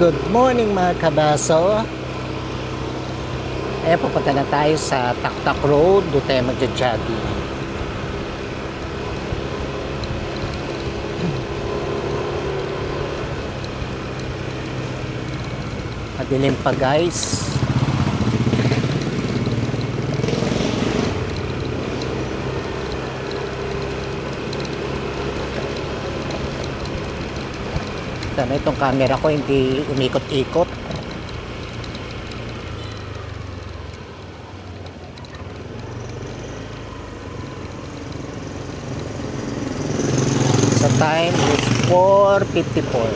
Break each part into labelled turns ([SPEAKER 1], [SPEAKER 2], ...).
[SPEAKER 1] Good morning mga kabaso. Ayan, pupunta na tayo sa Taktak Road. Doon tayo magja-jogging. Madilim pa guys. Sana itong camera ko hindi umikot-ikot. Sa time is 4:54.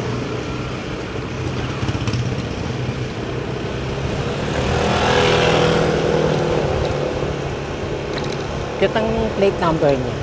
[SPEAKER 1] Cute ang plate number niya.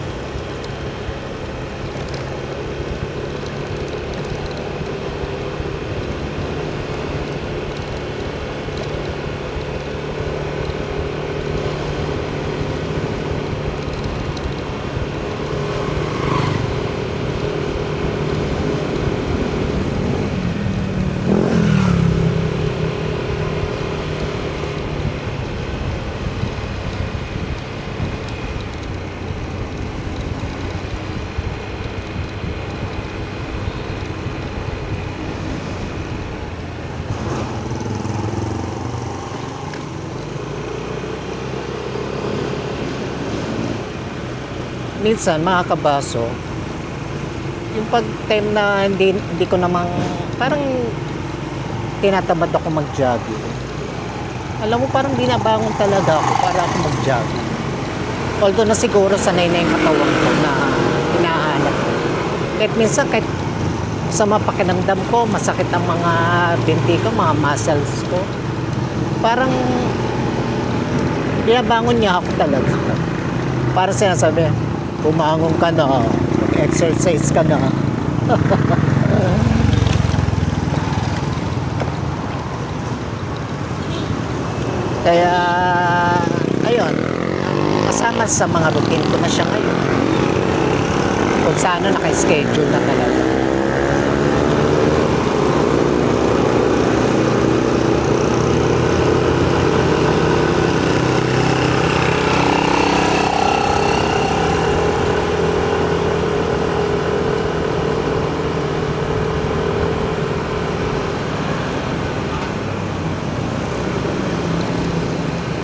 [SPEAKER 1] Minsan mga kabaso, yung pag time na hindi ko namang parang tinatamad ako mag-jogging. Alam mo, parang binabangon talaga ako para ako mag-jogging. Although na siguro sanay na yung katawan ko na hinahanap ko. Kahit minsan, kahit sa mapakinamdam ko, masakit ang mga binti ko, mga muscles ko. Parang binabangon niya ako talaga. Para sinasabi, bumangon ka na, exercise ka na. Kaya, ayun, kasama sa mga routine ko na siya ngayon. Kung saan naka-schedule na talaga.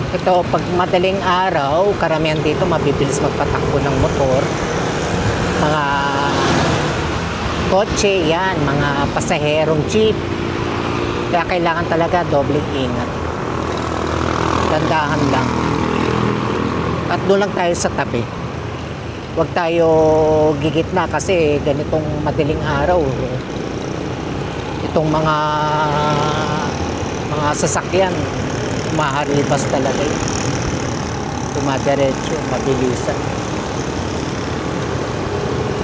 [SPEAKER 1] Ito, pag madaling araw, karamihan dito mabibilis magpatakbo ng motor. Mga kotse, yan, mga pasaherong jeep. Kaya kailangan talaga dobleng ingat. Gandahan lang. At doon lang tayo sa tabi. Huwag tayo gigitna kasi ganitong madaling araw. Itong mga sasakyan, maharibas talaga yun. Dumadiretso, mabilisan.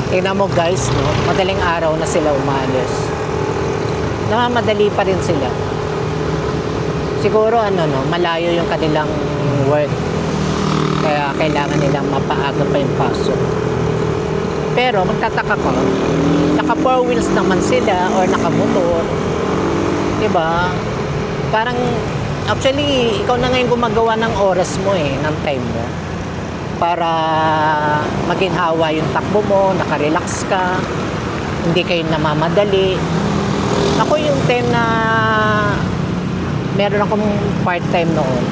[SPEAKER 1] Tingnan mo guys, no? Madaling araw na sila umalis. Namamadali pa rin sila. Siguro malayo yung kanilang work. Kaya kailangan nilang mapaaga pa yung pasok. Pero magtataka ko, naka 4 wheels naman sila or naka motor. Diba? Parang actually, ikaw na ngayon gumagawa ng oras mo ng time mo. Para maginhawa yung takbo mo, nakarelax ka, hindi kayo namamadali. Ako yung time na meron akong part-time noon.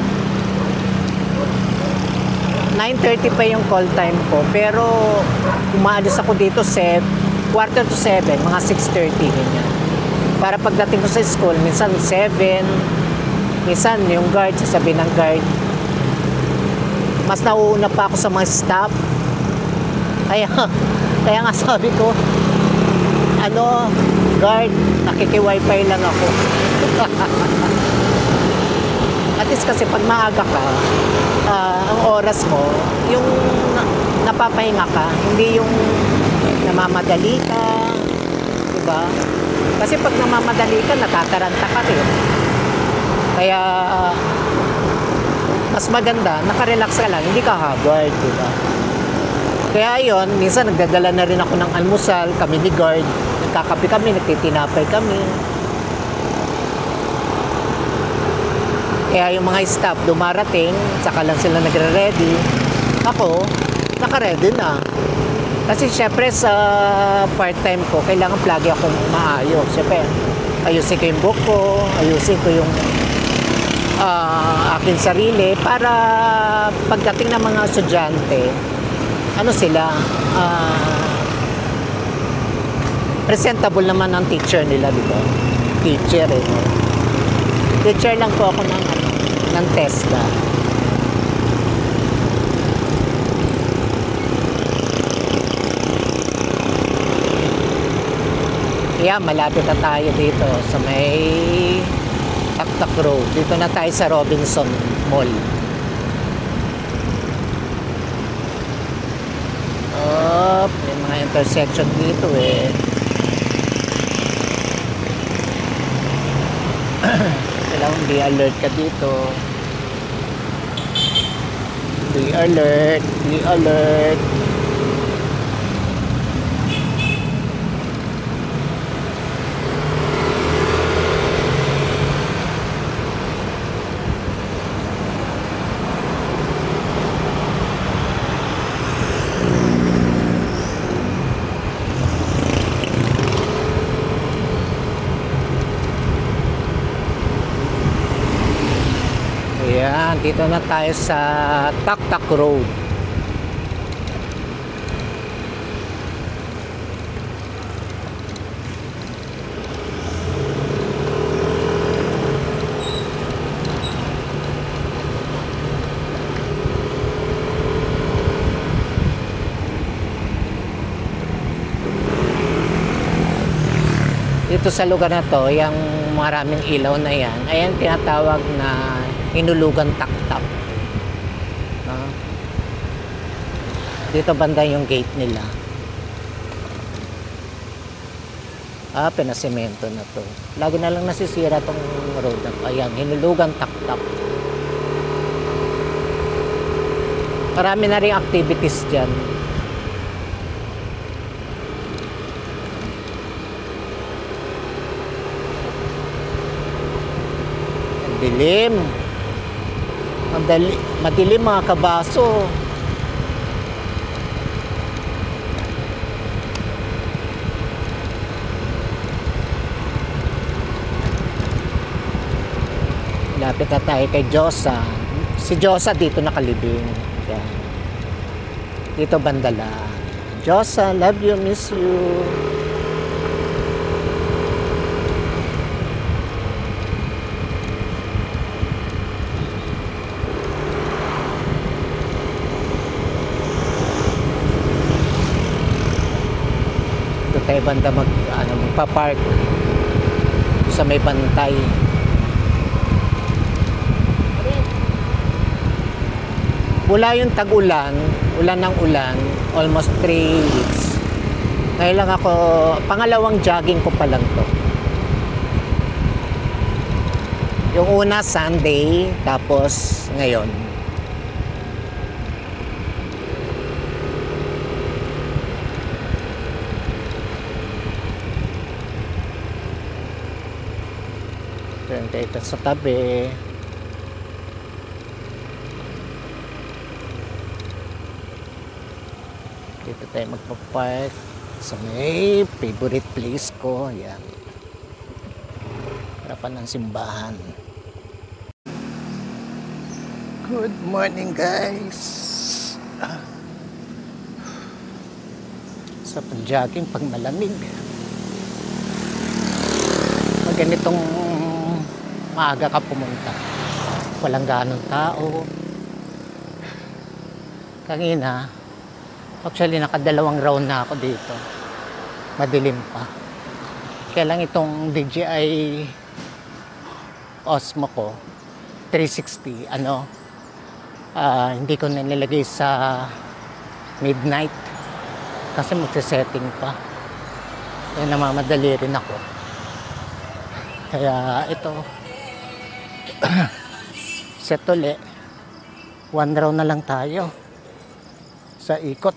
[SPEAKER 1] 9:30 pa yung call time ko, pero umaalis ako dito 6:45, mga 6:30 ganyan. Para pagdating ko sa school, minsan 7. Minsan, yung guard, sasabihin ng guard, mas nauuna pa ako sa mga staff. Kaya nga sabi ko, guard, nakiki-wifi lang ako. At least kasi pag maaga ka, ang oras mo, yung napapahinga ka, hindi yung namamadali ka, diba? Kasi pag namamadali ka, natataranta ka rin. Kaya mas maganda, nakarelax ka lang, hindi ka haggard, diba? Kaya yun, minsan nagdadala na rin ako ng almusal, kami ni guard, nagkakape kami, nagtitinapay kami. Kaya yung mga staff dumarating, saka lang sila nagre-ready. Ako, naka-ready na. Kasi syempre sa part-time ko, kailangan lagi akong maayos. Syempre, ayusin ko yung book ko, ayusin ko yung aking sarili para pagdating ng mga estudyante, ano sila, presentable naman ang teacher nila, di ba? Teacher eh. Teacher lang po ako ng TESDA. Yeah, malapit na tayo dito sa may Taktak Road. Dito na tayo sa Robinson Mall. May mga intersection dito eh. Kailangan be alert ka dito. Be alert, be alert. Ayan, dito na tayo sa Taktak Road. Dito sa lugar na to, yung maraming ilaw na yan, ayan tinatawag na Hinulugan Taktak. Dito banda yung gate nila. Pinasemento na to. Lagi na lang nasisira tong road na to. Ayan, Hinulugan Taktak. Marami na rin activities dyan. Dilim. Madilim mga kabaso. Lapit na tayo kay Josa. Si Josa dito nakalibing. Yan. Dito bandala. Josa, love you, miss you. Tayo banda magpa-park sa may bantay. Wala yung tag-ulan, ulan ng ulan, almost 3 weeks. Ngayon lang ako, pangalawang jogging ko pa lang to. Yung una Sunday, tapos ngayon. Dito sa tabi. Dito tayo magpa-park sa may favorite place ko. Yan. Harapan ng simbahan. Good morning guys. Sa pag-jogging pag malamig. Pag ganitong maaga ka pumunta, walang ganong tao. Kanina actually nakadalawang round na ako dito, madilim pa. Kaya lang itong DJI Osmo ko 360 hindi ko nilalagay sa midnight kasi magse-setting pa, kaya namamadali rin ako. Kaya ito set ulit, 1 round na lang tayo sa ikot.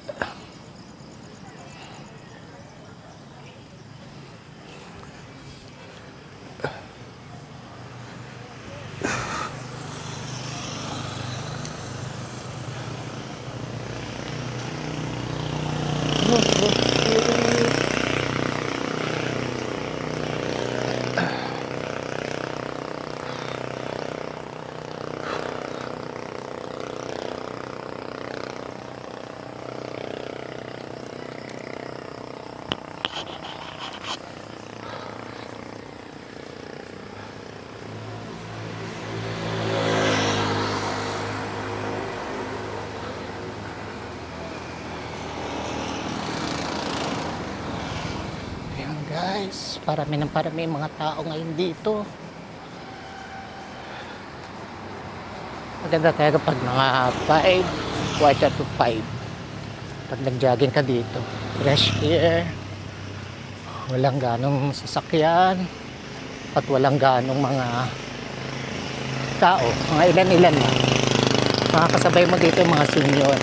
[SPEAKER 1] guys. Parami ng parami mga tao ngayon dito. Maganda talaga pag mga 5, quarter to 5. Pag nag-jogging ka dito. Fresh air. Walang ganong sasakyan. At walang ganong mga tao. Mga ilan-ilan lang. Makakasabay mo dito yung mga senior.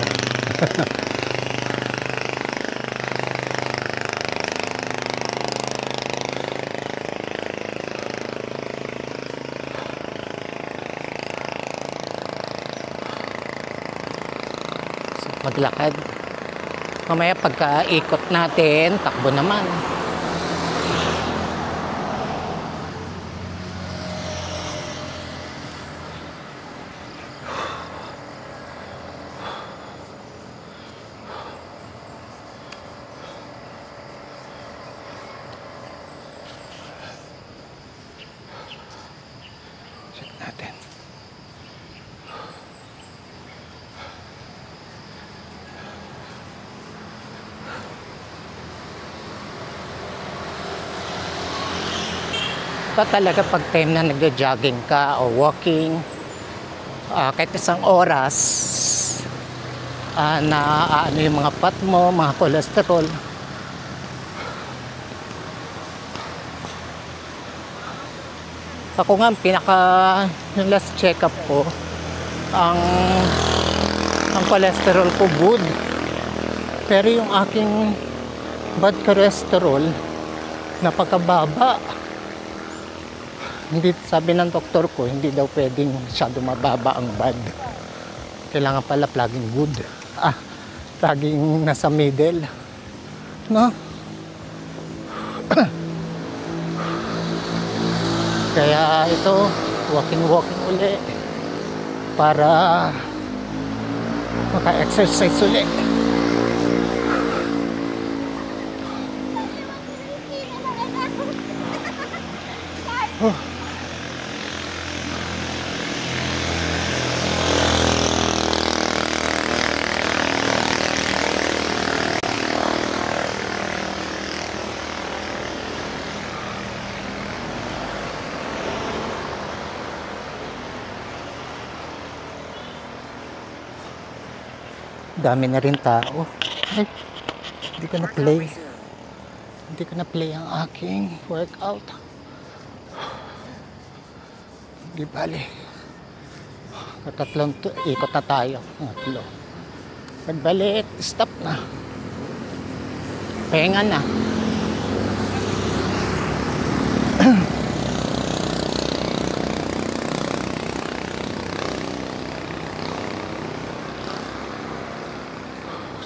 [SPEAKER 1] Maglakad. Mamaya pagka-ikot natin, takbo naman. Check natin. Ito talaga pag time na nagja-jogging ka o walking, kahit isang oras, na ano yung mga fat mo, mga cholesterol. Ako nga, yung last check-up ko, ang cholesterol ko good. Pero yung aking bad cholesterol, napakababa. Hindi, sabi ng doktor ko, hindi daw pwedeng masyado mababa ang bad. Kailangan pala laging good. Laging nasa middle. No? Kaya ito, walking uli. Para maka-exercise uli. Dami na rin tao. Ay, hindi ko na play ang aking workout. Di bali. Katatlong ikot na tayo. Tatlo. Pagbalik, stop na. Pahinga na.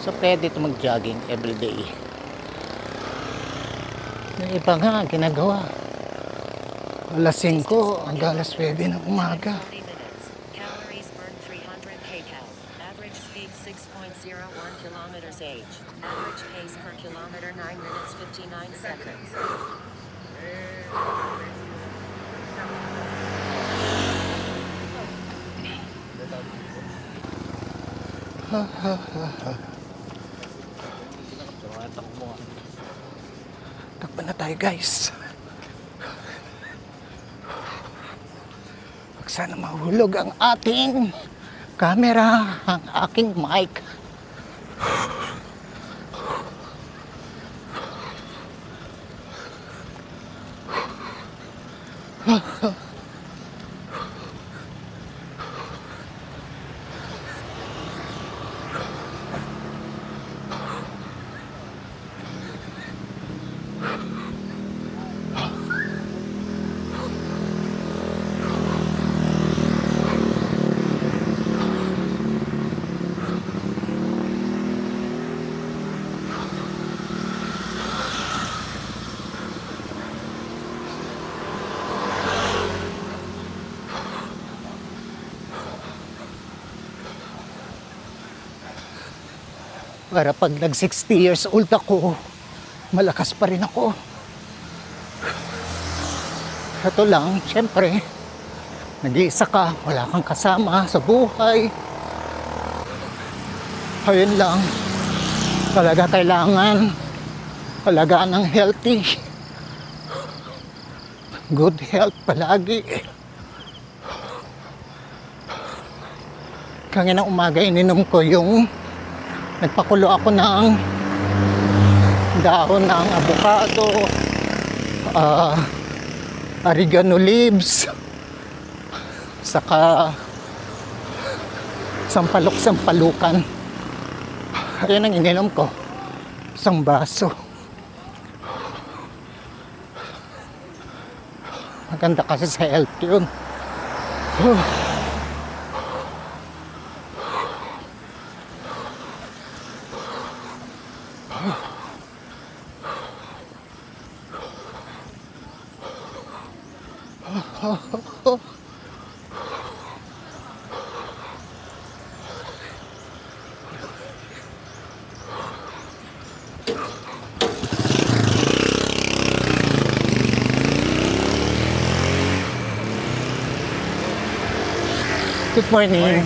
[SPEAKER 1] So, pwede ito mag-jogging everyday. Yung iba nga, ginagawa. Alas 5 hanggang alas 9 ng umaga.
[SPEAKER 2] Calories burned 300 kcal. Average speed 6.01 kilometers h. Average pace per kilometer 9 minutes 59 seconds.
[SPEAKER 1] Takbo na tayo, guys. Huwag sana mahulog ang ating camera, ang aking mic. Para pag nag 60 years old ako, malakas pa rin ako. Ito lang, syempre, nag-iisa ka, wala kang kasama sa buhay. Ayun lang, talaga kailangan alagaan ng healthy
[SPEAKER 3] good health palagi. Kanina umaga ininom ko yung nagpakulo ako ng dahon ng avocado, oregano leaves, saka sampalukan. Ayan ang ininom ko, isang baso. Maganda kasi sa health yun. Good morning.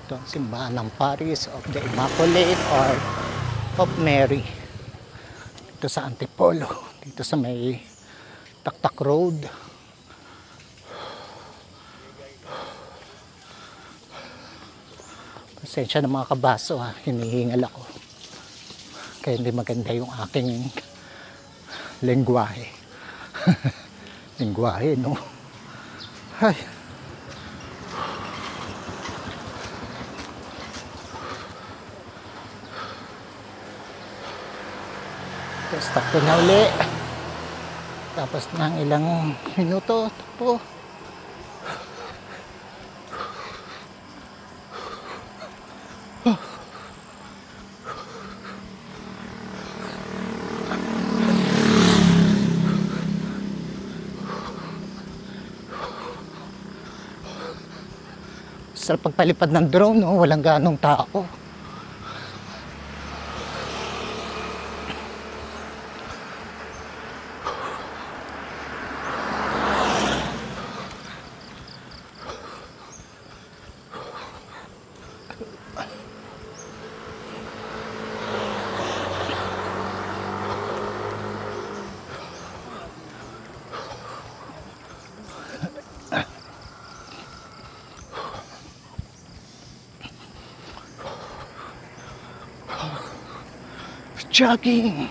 [SPEAKER 3] Ito ang simbahan ng Paris of the Immaculate or of Mary. Dito sa Antipolo. Dito sa may Taktak Road. Pasensya ng mga kabaso ha. Hinihingal ako. Kaya hindi maganda yung aking lengguwahe. Lengguwahe, no? Ay. Stop ko na uli. Tapos ng ilang minuto. Takbo. Sarap pagpalipad ng drone, no? Walang ganong tao. Jogging.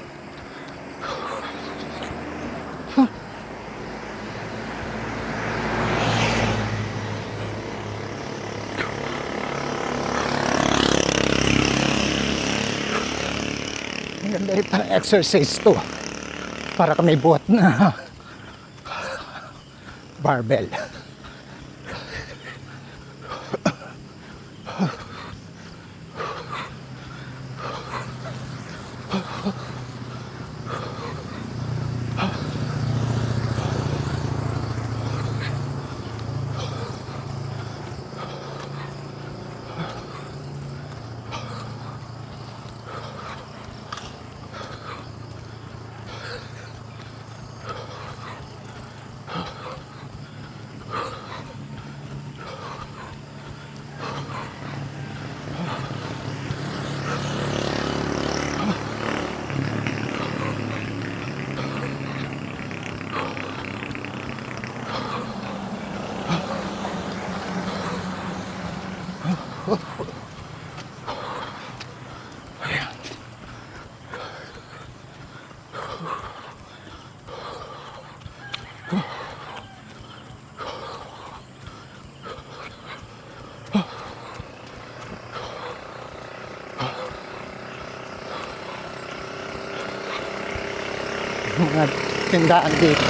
[SPEAKER 3] Maganda rin parang exercise to. Para ka may buhat na barbell. Mga tindahan dito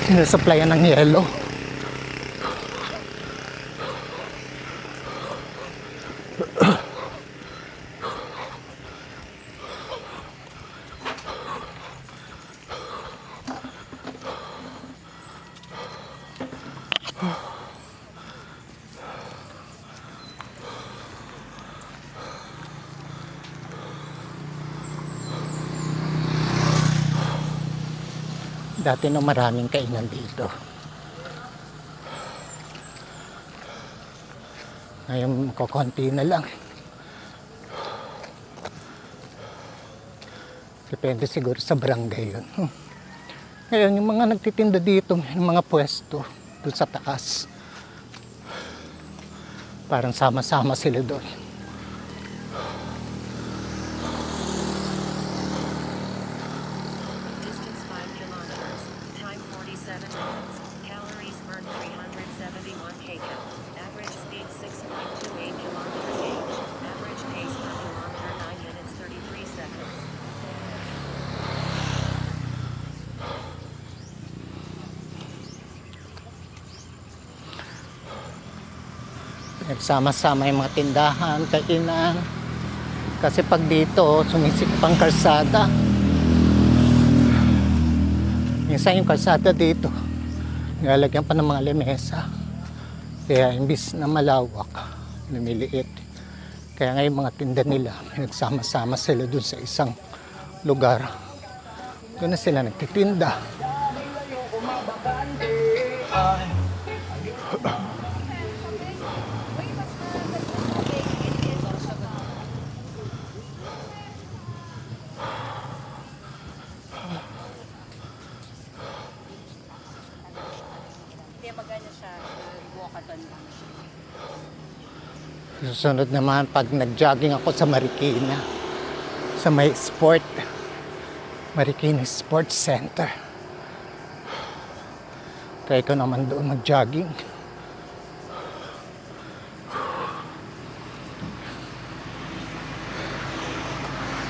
[SPEAKER 3] sinusuplayan ng yelo. Dati no maraming kainan dito. Ngayon kukunti na lang. Depende siguro sa barangay yun. Ngayon yung mga nagtitinda dito, yung mga pwesto doon sa taas. Parang sama-sama sila doon.
[SPEAKER 2] Distance 5 kilometers. Time 47 minutes. Calories burned 371 kcal. Average speed 6.28 kilometers h. Average pace per kilometer 9 minutes 33 seconds.
[SPEAKER 3] Nagsama-sama yung mga tindahan, kainan. Kasi pag dito, sumisikip ang kalsada. Minsan yung kalsada dito, nilalagyan pa ng mga lemesa. Kaya imbis na malawak, lumiliit. Kaya ngayon mga tinda nila, nagsama-sama sila dun sa isang lugar. Doon na sila nagtitinda. Susunod naman pag nag-jogging ako sa Marikina, sa may Marikina Sports Center. Try ko naman doon mag-jogging.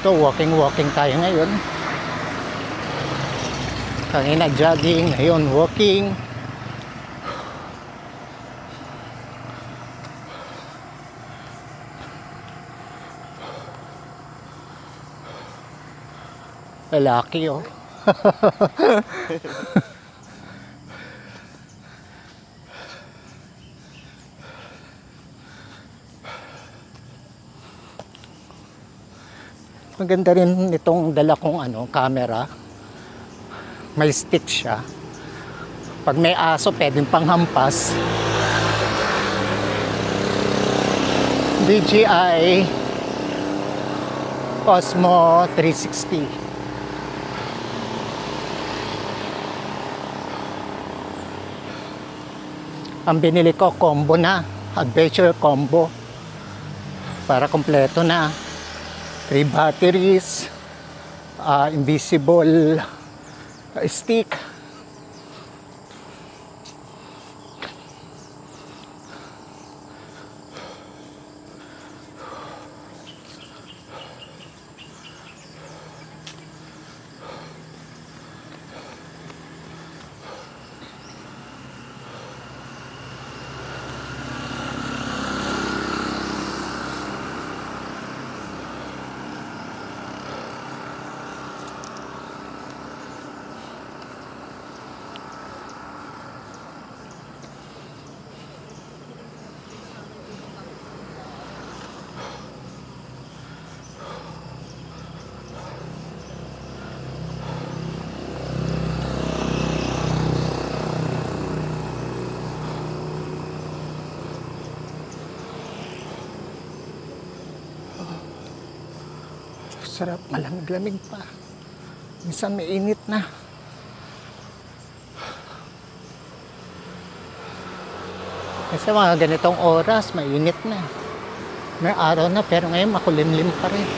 [SPEAKER 3] Ito, walking tayo ngayon. Kanina jogging, ngayon walking. Lalaki oh. Maganda rin itong dala kong camera. May stick siya. Pag may aso, pwedeng panghampas. DJI Osmo 360. Ang binili ko combo na, adventure combo. Para kompleto na. 3 batteries, invisible stick. Sarap, malamig-lamig pa. Minsan may init na. Kasi mga ganitong oras, mainit na. May araw na, pero ngayon makulimlim pa rin.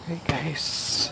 [SPEAKER 3] Okay guys.